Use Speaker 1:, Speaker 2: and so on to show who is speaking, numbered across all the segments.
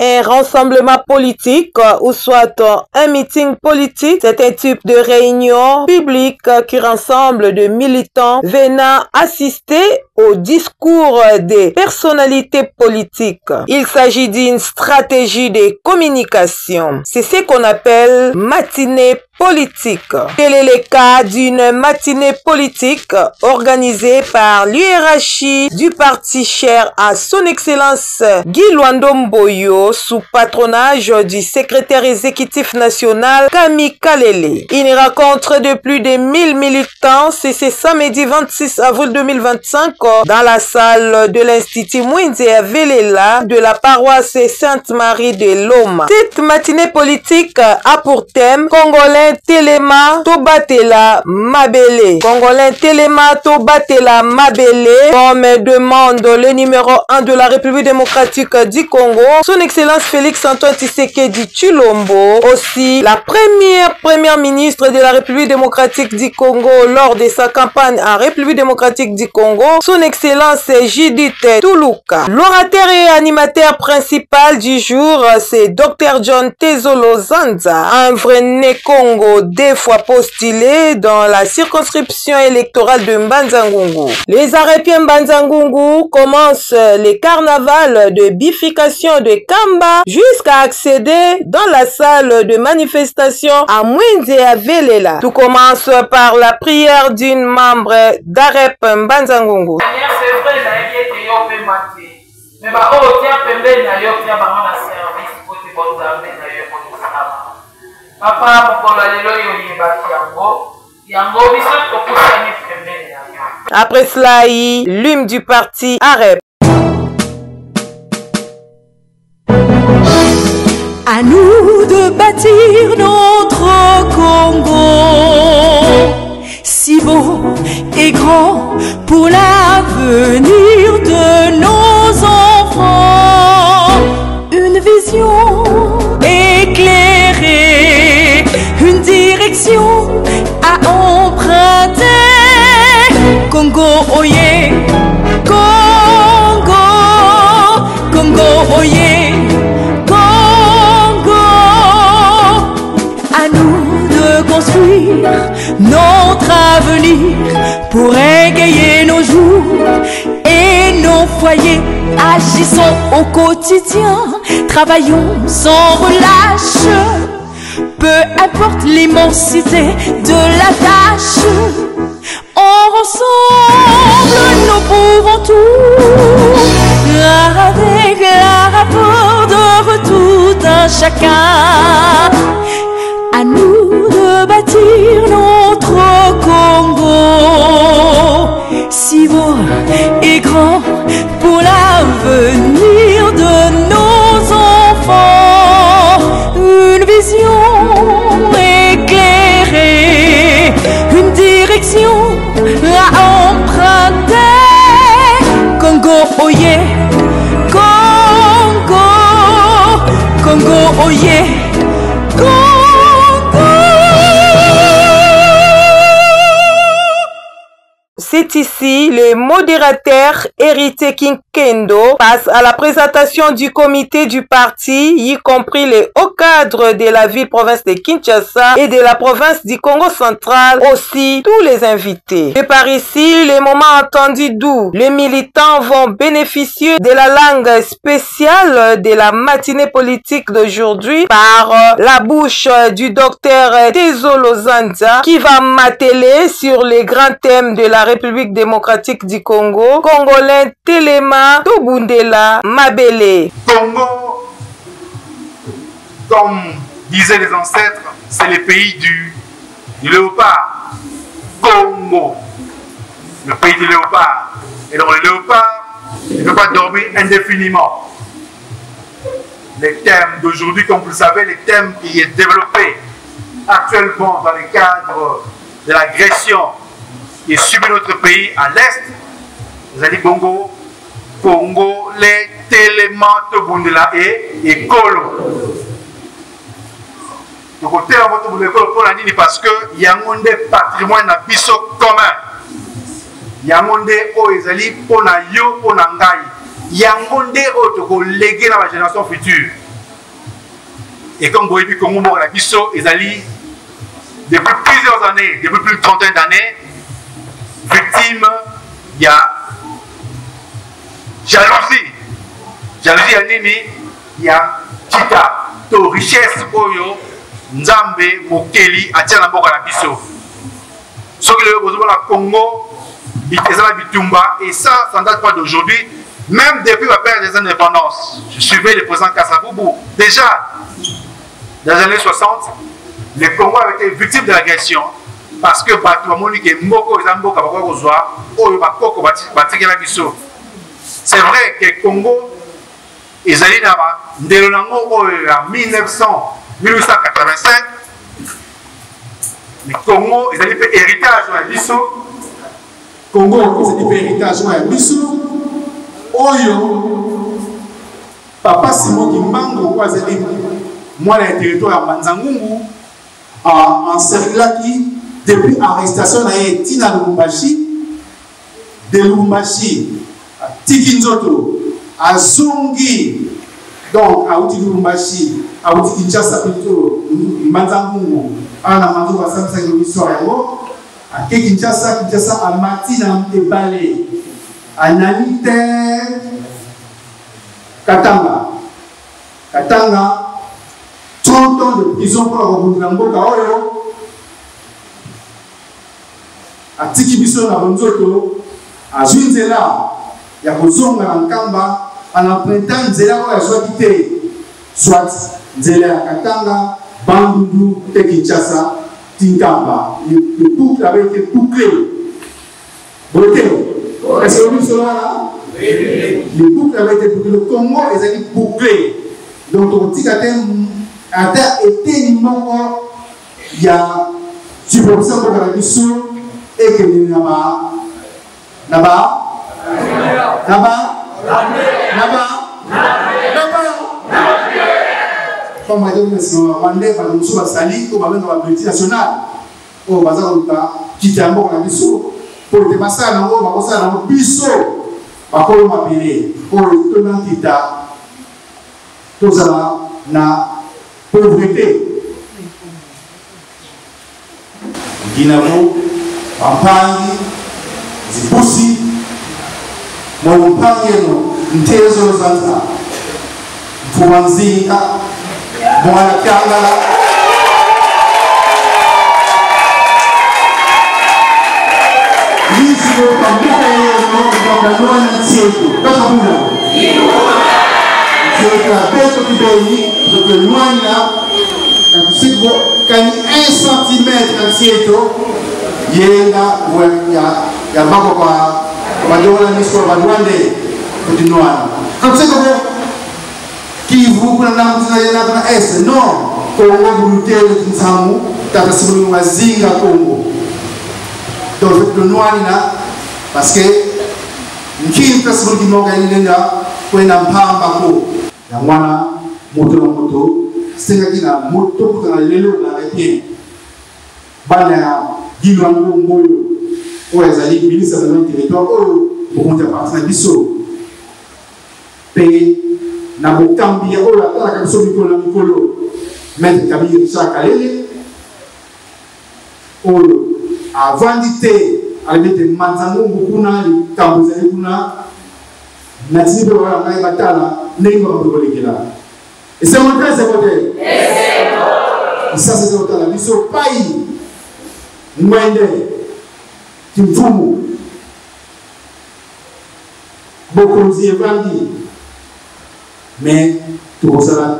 Speaker 1: un rassemblement politique ou soit un meeting politique. C'est un type de réunion publique qui rassemble de militants venant assister au discours des personnalités politiques. Il s'agit d'une stratégie de communication. C'est ce qu'on appelle matinée politique. Tel est le cas d'une matinée politique organisée par l'hiérarchie du parti cher à son excellence Guy Luando Mboyo sous patronage du secrétaire exécutif national Camille Kalele. Une rencontre de plus de 1000 militants, c'est ce samedi 26 avril 2025 dans la salle de l'Institut Mwinzea Velela de la paroisse Sainte-Marie de Loma. Cette matinée politique a pour thème Congolais Telema Tobatela Mabele. Congolais Telema Tobatela Mabele, comme demande le numéro 1 de la République démocratique du Congo, son excellence Félix Antoine Tshisekedi Tshilombo, aussi la première ministre de la République démocratique du Congo lors de sa campagne en République démocratique du Congo, son excellence Judith Tuluka. L'orateur et animateur principal du jour, c'est Dr John Tezolo Zanza, un vrai né Congo, deux fois postulé dans la circonscription électorale de Mbanza-Ngungu. Les Arépiens Mbanza-Ngungu commencent le carnaval de bifurcation de Kamba jusqu'à accéder dans la salle de manifestation à Mwinzea Velela. Tout commence par la prière d'une membre d'Arep Mbanza-Ngungu. Après cela, l'hymne du parti Arep.
Speaker 2: À nous de bâtir notre Congo, si beau et grand pour l'avenir de nos enfants. Une vision éclairée, une direction à emprunter. Congo Oye, Congo, Congo Oye, Congo. À nous de construire notre avenir pour égayer nos jours et nos foyers. Agissons au quotidien, travaillons sans relâche. Peu importe l'immensité de la tâche, ensemble nous pouvons tout. Avec la rapport de tout un chacun, à nous de bâtir notre Congo, si beau et grand pour l'avenir de nos enfants. Une vision éclairée, une direction à emprunter. Congo Oye, Congo, Congo Oye, Congo.
Speaker 1: C'est ici le modérateur Héritier Kinkendo passe à la présentation du comité du parti, y compris les hauts cadres de la ville-province de Kinshasa et de la province du Congo central, aussi tous les invités. Et par ici, les moments entendus d'où les militants vont bénéficier de la langue spéciale de la matinée politique d'aujourd'hui par la bouche du docteur Tezolo Zanza qui va m'atteler sur les grands thèmes de la République démocratique du Congo, Congolais Telema Tobundela Mabele.
Speaker 3: Congo, comme disaient les ancêtres, c'est le pays du léopard. Congo, le pays du léopard. Et donc le léopard, il ne peut pas dormir indéfiniment. Les thèmes d'aujourd'hui, comme vous le savez, les thèmes qui est développé actuellement dans le cadre de l'agression qui subit notre pays à l'Est, vous allez Congo, Congo, les Télémantes Bundela et Kolo. Le côté à votre Bundela parce que il y a un patrimoine à biso commun. Il y a un monde où ils allaient pour la yo, pour la ngai. Il y a un monde où ils léguer dans la génération future. Et comme vous voyez, Congo mort la biso, ils allaient depuis plusieurs années, depuis plus de 30 d'années, victimes, il y a jalousie. Jalousie, il y a Kita, to richesse, Oyo, Nzambe, Mokeli, Atiana Mboka la biso. Ce que le Congo, Bitumba, et ça ne date pas d'aujourd'hui, même depuis la période des indépendances. Je suivais le président Kassaboubou. Déjà, dans les années 60, le Congo avait été victime de l'agression parce que c'est vrai que le Congo, ils allaient là-bas, en 1885, le Congo, ils allaient faire héritage à Bissau.
Speaker 4: Congo, ils allaient faire héritage à Bissau. Oyo, Papa Simon Kimbango, moi, le territoire à Manzangungu, en Serlaki, depuis l'arrestation de Tina Lubumbashi, de Lubumbashi, à Tikinzoto, à Zongi, donc à Outi Lubumbashi, à Outi Kinshasa, plutôt, Manzangungu, à la Manzou, à Samsung, l'histoire, à Kinshasa, à Matina, et Balé, à Nanite, Katanga, 30 ans de prison pour la Mboka Oyo, à Tikibiso na Bonzoto, à Junzela, il y a Bozonga na Nkamba, en empruntant Nzela Oyo soit quitté, soit Nzela à Katanga, Bandundu, Kinshasa, Tinkamba. Le boucle avait été bouclé. Beauté. Est-ce que vous savez là? Le boucle avait été bouclé. Le Congo, ils avaient bouclé. Donc, on dit qu'à été numéro, il y a subvention pour la mission et que là-bas, comme on dit, c'est un mandé par le monsieur Sali, ou même dans la politique nationale, ou bazar qui tient bon la mission pour te passer à l'envoi, on va passer à l'envoi biso, par contre, on va payer pour le tenant d'État, tout ça na pauvreté. Guinamo, Pampani, Zibusi, Mompangeno, Ntezo Zanta, Fumanzika, Moana Kangala, Lisio Pampani, Moana Tieto, Kakabuna. C'est la bête du pays, donc le loin là, quand 1 cm à Tieto, il y a pas quoi, on va donner la mission, on va demander pour du noir. Comme c'est comme qui vous prenez la est, non, Congo vous luttez le Kinsamu, t'as passé pour nous Zinga Congo. Donc le noir là, parce que qui est passé pour qui m'a gagné là, pour un pambako. La mwana moto c'est na moto pour la lelo na repien bana gilwango mboyo o ezali ministre de la territoire pour monter partir na biso pe na bokambi o la tala ka so mikolo maître Kabila Chakalele o avandité alimete manzango kuna tambuzeli kuna na tibe wa ngai batala nengo bakolekela et c'est mon très important et ça c'est autant la mission pai mwende kimfumu bokonzi evandi mais tout ça la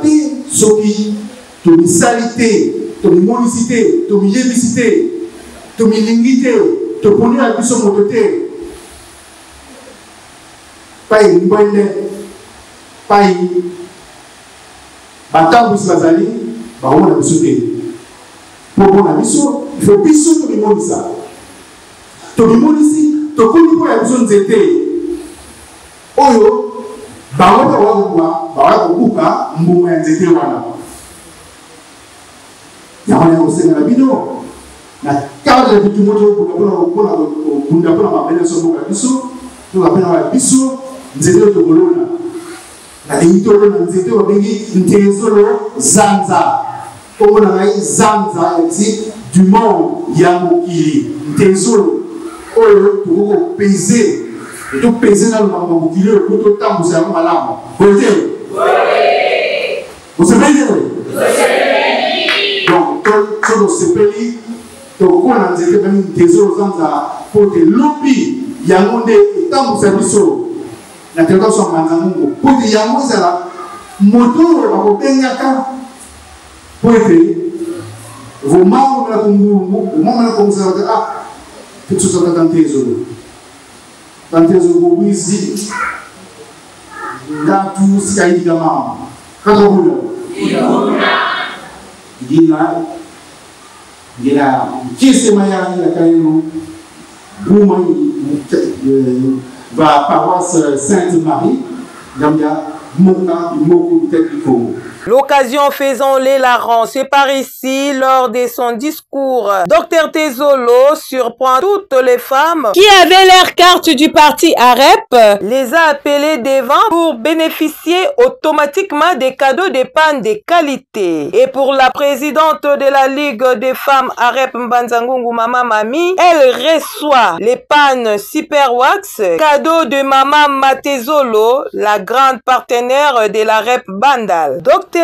Speaker 4: soki to misalité to monicité to yebisité to milingité to poni la biso motote pai mbonde pai batambu bazali baona biso te pour na biso il faut biso to bimonisa to bimonisi to koni ko ya biso nzete oyo baona wa kubuka mbuma ya nzete wana ya wana osenga bino na cadre de tumoto pour mabele so boka biso to apena wa biso nzete to kolona na litoro na nzete babengi ntezolo zanza comme on a zanza ici du monde ya mokili ntezolo oyo to peser to peser na mokili pour to tambuza malamu côté vous savez donc tout ce pays to kona nzete babengi ntezolo zanza pour te lobby ya monde tambuza biso na teka so manzango pour te yango sala moto ba ko benyaka pour que vos membres de la Congo, au moment où vous avez tout ce que dans tes eaux. Dans tes eaux, oui, si. Dans tout ce qui a été gamin. Quand on vous il y a qui c'est Maya, il y a quand même va paroisse Sainte-Marie, dans la Moka, Moko, Tekiko.
Speaker 1: L'occasion faisant-les larrons, c'est par ici, lors de son discours, Dr Tezolo surprend toutes les femmes qui avaient leur carte du parti AREP, les a appelées devant pour bénéficier automatiquement des cadeaux d'épargne de qualité. Et pour la présidente de la Ligue des femmes AREP Mbanzangungu Mama Mami, elle reçoit l'épargne Superwax, cadeau de Mama Matezolo, la grande partenaire de l'AREP Bandal. Dr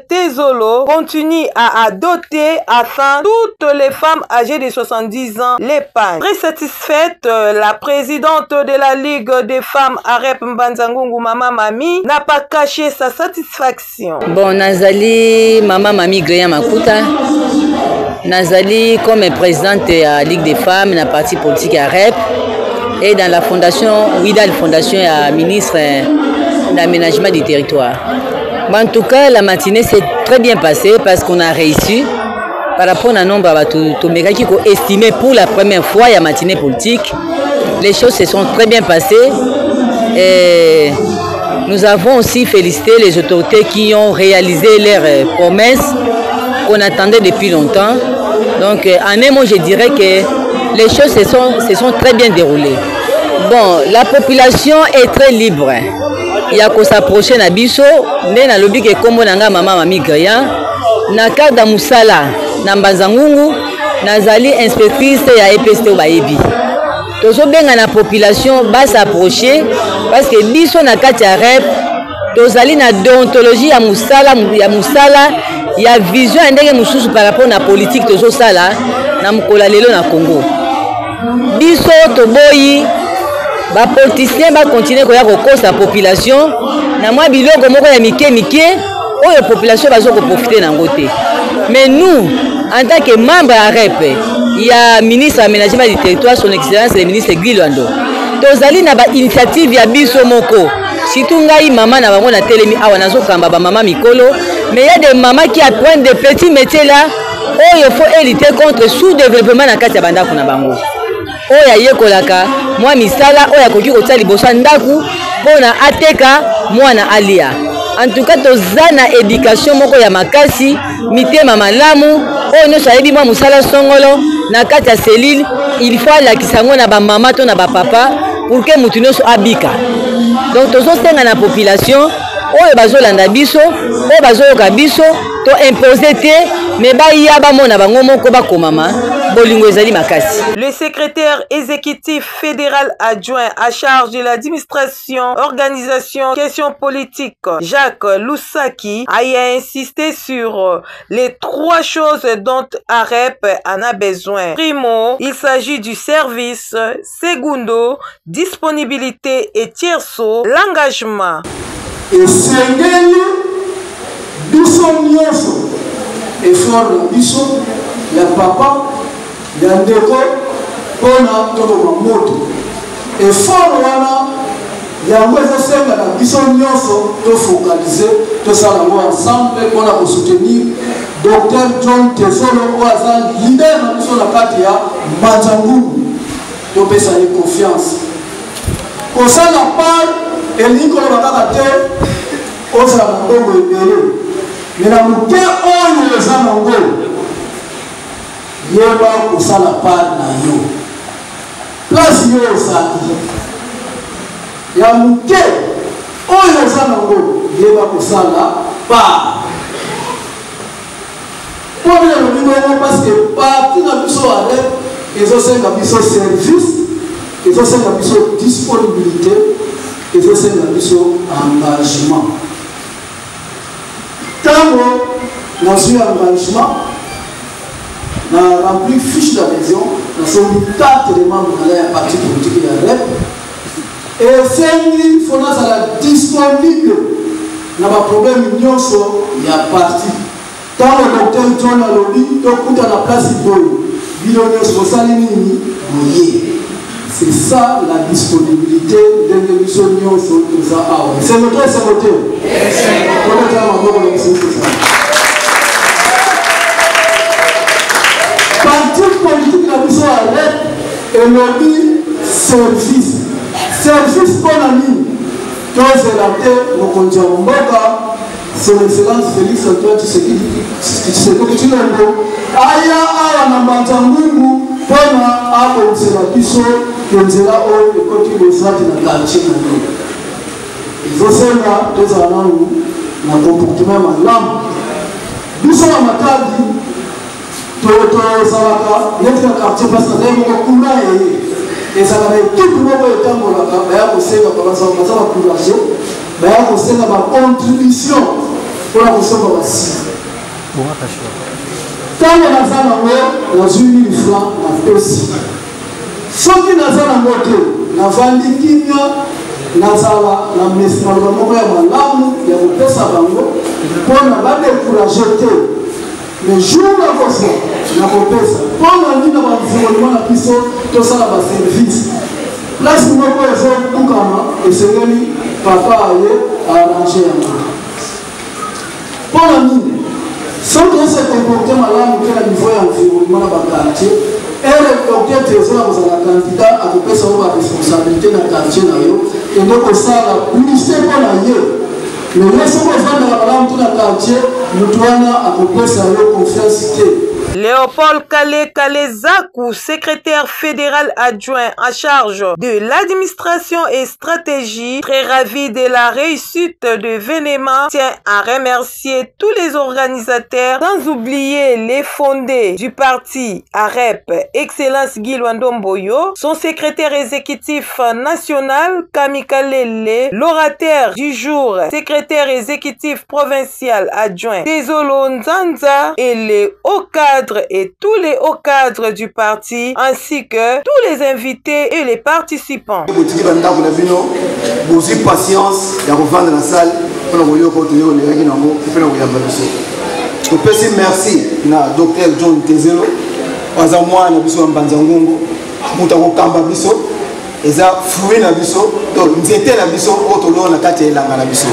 Speaker 1: Tezolo continue à adopter afin toutes les femmes âgées de 70 ans l'épargne. Très satisfaite, la présidente de la Ligue des femmes AREP Mbanzangungu Mama Mami n'a pas caché sa satisfaction.
Speaker 5: Bon, Nazali Mama Mami Greya Makuta, Nazali comme présidente de la Ligue des femmes, la parti politique AREP et dans la fondation, Widal Fondation et ministre d'aménagement du territoire. En tout cas, la matinée s'est très bien passée parce qu'on a réussi par rapport à un nombre de qui ont estimé pour la première fois la matinée politique. Les choses se sont très bien passées et nous avons aussi félicité les autorités qui ont réalisé leurs promesses qu'on attendait depuis longtemps. Donc, en un mot, je dirais que les choses se sont très bien déroulées. Bon, la population est très libre. Il y a qu'à s'approcher na biso, né na lobby ke kombo nanga Mama Mami Greya, na kada musala na Mbanzangungu, nazali inspectrice ya EPST Bayebi. Tozo benga na population ba s'approcher parce que biso na kati ya rep, tozali na déontologie ya musala, ya vision ndenge mususu par rapport na politique tozo sala na mukola lelo na Congo. Biso toboyi ba politiciens ba continuer koya kokosa la population na mwa biloko moko ya mike oyo population bazo ko profiter na ngote. Mais nous en tant que membre à REP, il y a ministre aménagement du territoire son excellence le ministre Guy Lwando. Tozali na ba initiative ya biso moko. Surtout ngai mama na bango na telemi awa nazo kamba ba mama mikolo, mais il y a des mamans qui apprennent des petits métiers là où il faut lutter contre sous-développement na kati ya bandako na bango. Oya yekolaka mwa misala oya koki kotia liboso ndaku pona ateka mwana alia. En tout cas tozana éducation moko ya makasi mitema malamu oyo nyonso ayebi mwa musala songolo na kati ya selile il faut lakisa ngo na ba mama to na ba papa pour que mutu nyonso abika. Donc tozosenga na population oyo bazolanda biso oyo bazoyoka biso to imposer te mais baya bamona bango moko bakomama.
Speaker 1: Le secrétaire exécutif fédéral adjoint à charge de l'administration, organisation, questions politiques, Jacques Lusaki, a insisté sur les 3 choses dont AREP en a besoin. Primo, il s'agit du service. Segundo, disponibilité. Et tierso, l'engagement.
Speaker 4: Et Sengeli, Bisson Nyoso, et Flore Bisson, la papa, ya ndeko pona tolo moto et fort wana ya mweza senga na biso nyonso to focaliser to sala ensemble pona ko soutenir Dr John Tezolo oaza leader na biso na kati ya Mbanzangungu to pesa ni confiance ko sala par eliko na kaka te o sala bongo ebele mais na muke oyo le sana ngo yeba kusala part na yo place yo osaki ya muke oyo za nango
Speaker 6: yeba kosala part pour le numéro parce que parti na biso avec ils ont cinq biso service ils ont cinq biso disponibilité ils ont cinq biso engagement tango na suis engagement na rempli fiche d'adhésion na son carte de membre de la parti politique ya REP et c'est faut na sala disponible na ba problème nyonso ya parti tant le docteur John Alobi to kuta na place boy bilonyo sosali nini moye c'est ça la disponibilité de l'émission nyonso tout ça c'est votre parti politique na biso arrête et lobby service pour la ligne tous les acteurs au conjoint mboka son excellence Félix Antoine Tshisekedi Tshilombo aya awa na Mbanza-Ngungu pona akomisela biso kenzela oyo ekoti lozati na quartier na yo ezosenga tozala nanu na comportement malamu biso na Matadi tozalaka neti na quartier mpasi nazali moko kuna yeye ezalaka na ekipe moko etambolaka baya kosenga baza bacourage baya kosenga bacontribution mpona kosomba basi ntango naza nango nazwi 1000 francs napesi soki naza nango te navandi kimia nazala na maloba moko ya malamu ya kopesa bango mpona badécourage te le jour nakosa nakopesa mpona nini na baenvironnement na biso tosala baservice place moko ezokukama esengeli papa aye arrange yango mpona nini soki ose comporte malamu te na niveau ya environnement na baquartier ere docteur tezola kozala candidat akopesa oyo baresponsabilité na quartier na yo ende kosala publicité mpo na ye mais ye soko evandaka malamu te na quartier moto wana akopesa yo confiance te.
Speaker 1: Léopold Kalezakou, secrétaire fédéral adjoint en charge de l'administration et stratégie, très ravi de la réussite de l'événement, tient à remercier tous les organisateurs, sans oublier les fondés du parti AREP, Excellence Guy Lwandomboyo, son secrétaire exécutif national Kamikalele, l'orateur du jour, secrétaire exécutif provincial adjoint Tezolo Nzanza et les hauts cadres et tous les hauts cadres du parti ainsi que tous les invités et les participants.
Speaker 4: Vous avez patience de revendre la salle pour vous merci na docteur John Tezelo waza mwana biso Mbanza-Ngungu mutako kamba biso eza fruit na biso to nzete na biso otolo na kati elanga na biso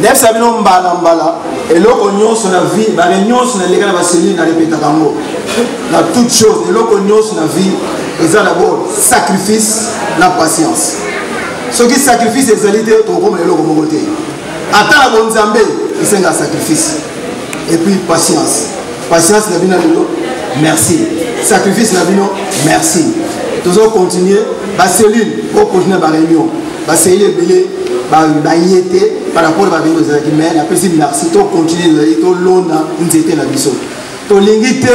Speaker 4: nef sabino mbala eloko nyonso na vie ba nyonso na leka na baseli na répéta kango na toute chose eloko nyonso na vie eza d'abord sacrifice na patience ce qui sacrifice ezalité to comme eloko moko te ata la bonzambe isenga sacrifice et puis patience na bino lelo merci sacrifice na bino merci toujours continuer ba cellule pour continuer ba réunion ba cellule belé ba yete par rapport à venir aux mais la personne merci to continuer to lona nzete na biso to lingite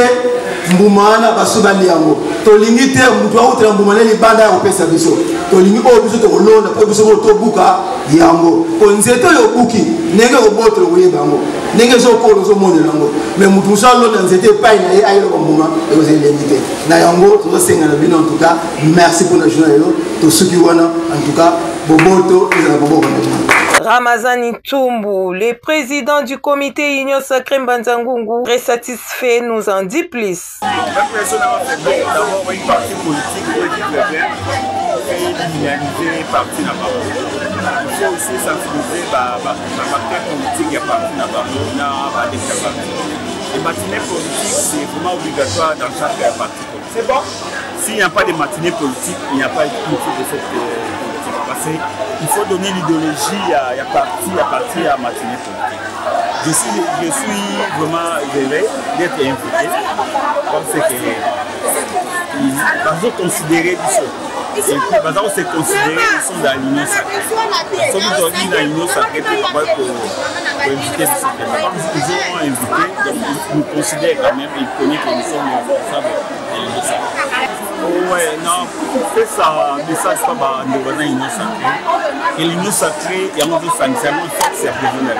Speaker 4: mbumana basubali yango to lingite mutu autela mbumana libanda ya opesa biso to lingi o biso to lona po biso to buka yango ko nzete yo buki nenge ko botolo yeba yango nenge zo ko zo monde yango mais mutu sa lona nzete pa ina ye ayelo mbuma e ko lingite na yango to senga na bino en tout cas merci pour la journée to suki wana en tout cas boboto eza bobo na
Speaker 1: Ramazani Tumbu, le président du comité Union Sacrée Mbanza-Ngungu, très satisfait, nous en dit plus.
Speaker 3: La personne a fait d'abord une partie politique qui veut bien unanimiser parti là-bas. Il faut aussi sensibiliser les partis politiques qui sont partis là-bas, les matinées politiques, c'est vraiment obligatoire dans chaque parti politique. C'est bon? S'il n'y a pas de matinée politique, il n'y a pas de politique de cette politique. Parce qu'il faut donner l'idéologie à partir à matinée politique. Je suis vraiment heureux d'être invité parce que ils ont considéré
Speaker 7: Et puis, Bazar, c'est considéré, ils sont dans l'union sacrée. Ils sont dans l'union sacrée pour inviter ce sacré. Ils ont invité, donc ils nous considèrent quand même, ils connaissent que nous sommes responsables de l'union sacrée. Ouais, non, c'est ça, message pas dans l'union sacrée. Et l'union sacrée, il y a un autre sanctuaire, c'est personnel.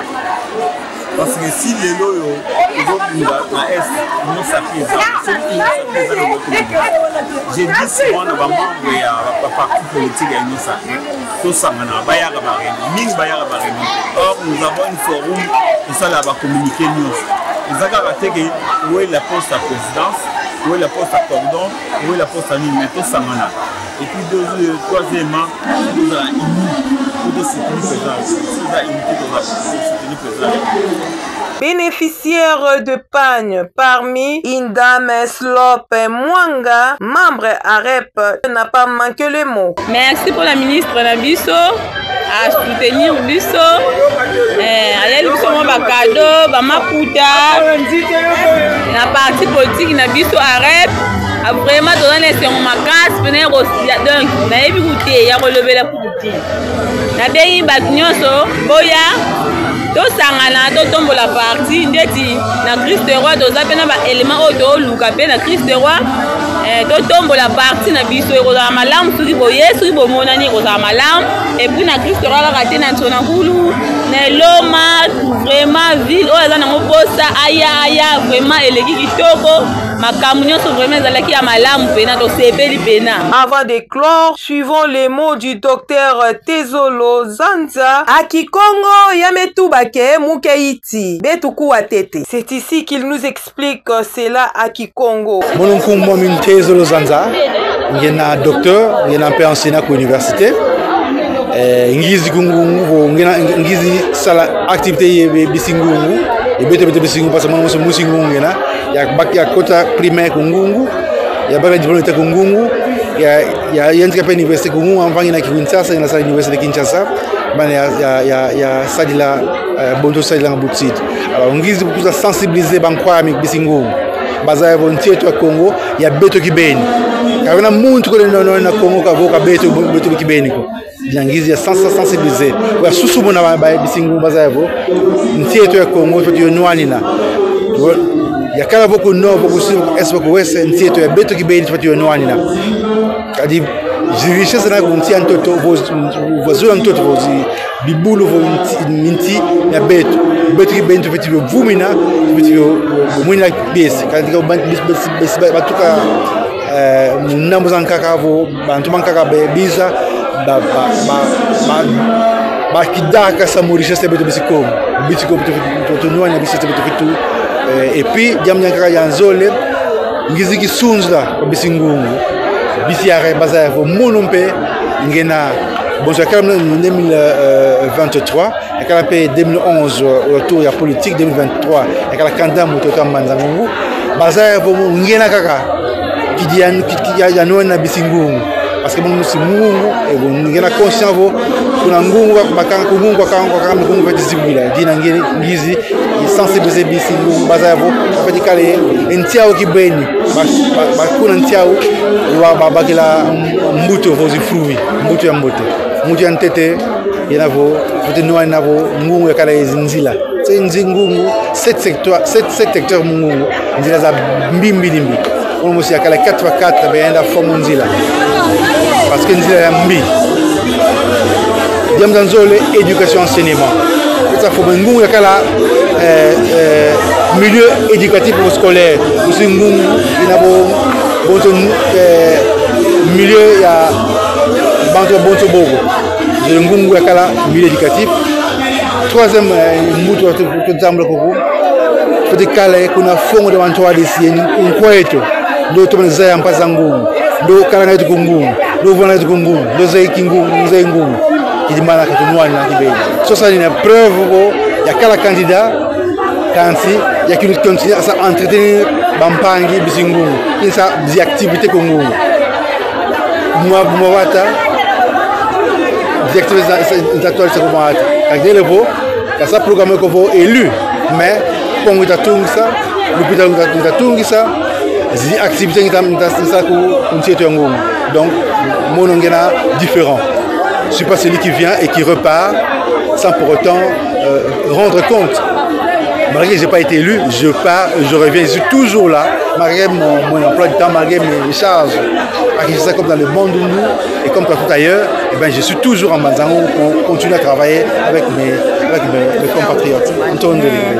Speaker 7: Parce que si les loyaux, ils vont dans l'Est, l'union sacrée, j'ai dit souvent dans le parti politique à l'union sacrée, tout ça, or nous avons un forum et ça va communiquer nous. Ils ont où est la poste à présidence, où est la poste à cordon, où est la poste à nous, mais tout ça. Et puis troisièmement, nous avons unis pour de soutenir présent.
Speaker 1: Bénéficiaire de pagne parmi Indame Slop Mwanga, membre AREP, n'a pas manqué le mot.
Speaker 8: Merci pour la ministre Nabiso à soutenir Biso. Elle a mon cadeau, Bamaputa, la partie politique Nabiso AREP. A vraiment donné ma casse, venir aussi. Donc, on a écouté, il y a relevé la politique. Na bei bagnyoso boya to sangana to tombo la partie ndeti na Christ roi to zapena ba élément auto luka pe na Christ roi to tombo la partie na biso ko za malamu soki boye soki bomona ni ko za malamu et puis na Christ roi la raté na tsona kulu na loma vraiment ville o za na moposa aya vraiment eleki kitoko.
Speaker 1: Avant de clore, suivons les mots du docteur Tezolo Zanza à Kikongo Yametubake Mukeiti Betuku Atete. C'est ici qu'il nous explique cela à Kikongo.
Speaker 9: Mon nom Tezolo Zanza, il y a un docteur, il y a un peu enseignant à l'université. Ngizi kungu ngizi sala activité bisingungu et bete bisingungu parce que moi je suis musingungu na ya kota primaire kungungu ya baka diplôme de kungungu ya yentka pe université kungungu amfangi na Kinshasa na sala université de Kinshasa bana ya sadila bonto sadila ngabutsit. Alors ngizi pour sensibiliser bankwa avec bisingungu baza volontiers to Congo ya beto kibeni kana muntu ko na Congo ka voka beto kibeni ko ngizi ya sensibiliser wa susumu na ba bisingu baza yavo ntieto ya Congo to yonwani na ya kala boko no boko sibo esboko wese ntieto ya beto kibeni to yonwani na kadi jirisha sana kuntia ntoto vozula ntoto vozi bibulu vo minti ya beto kibeni to feti vumina feti mwina besi kadi ko batuka munambo zankaka vo bantu bankaka biza ba kidaka samurisha sebe to bisiko to nwana bisite to et puis jamnyaka yanzole ngiziki sunzla bisingungu bisiare bazavo monompe ngena bonjour quand même 2023 et quand même 2011 autour ya politique 2023 et quand candidat motoka manzangungu bazavo ngena kaka kidian ya nwana bisingungu parce que mon si mungu et bon ngena conscient vo kuna ngungu bakanga kungungu bakanga ngungu batizibula dina ngeni ngizi sensibiliser bisingu bazavo apeti kale ntiao kibeni bakuna ntiao wa bakila mbuto vozi fruit mbuto ya mbote mbuto ya ntete yenavo votenwa navo ngungu ya kala ezinzila c'est nzingungu 7 secteurs mungu nzila za mbimbi on aussi akala 4x4 baenda fomu nzila parce que nzila ya mbi diamdanzole éducation enseignement ça faut ngungu ya kala milieu éducatif ou scolaire aussi ngungu inabo bonto milieu ya banto bonto bogo de ngungu ya kala milieu éducatif. Troisième mbuto to zamla koko faut kala kuna fongo de wanto adisi nkweto ndo to mzaya mpaza ngungu ndo kala ngaitu kungungu ndo vona ngaitu kungungu ndo zai kingungu zai ngungu kidimana katunwani na kibeni so ça une preuve ya kala candidat kansi ya qu'il continue à s'entretenir bampangi bisingungu insa des activités kungungu mwata des activités actuelles c'est comment ata kakele vo kasa programme ko vo élu mais pongo tatungisa lupita tatungisa zi activité ngita ku kuncheto ngungu donc mon ongena différent. Je ne suis pas celui qui vient et qui repart sans pour autant rendre compte. Malgré que je n'ai pas été élu, je pars, je reviens, je suis toujours là, malgré mon emploi du temps, malgré mes charges. Ça comme dans le monde où nous, et comme partout ailleurs, eh ben, je suis toujours en Manzango pour continuer à travailler avec mes compatriotes.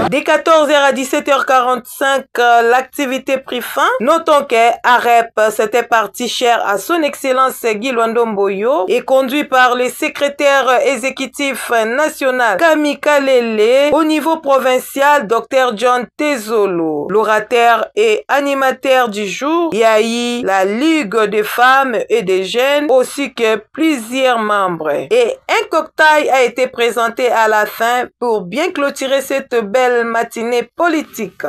Speaker 1: Dès 14h à 17h45, l'activité prit fin. Notons qu'AREP, c'était parti cher à son excellence Guy Lwandomboyo et conduit par le secrétaire exécutif national Kamika Lele, au niveau provincial Dr John Tezolo. L'orateur et animateur du jour, Yahi, la Ligue des femmes et des jeunes, ainsi que plusieurs membres. Et un cocktail a été présenté à la fin pour bien clôturer cette belle matinée politique.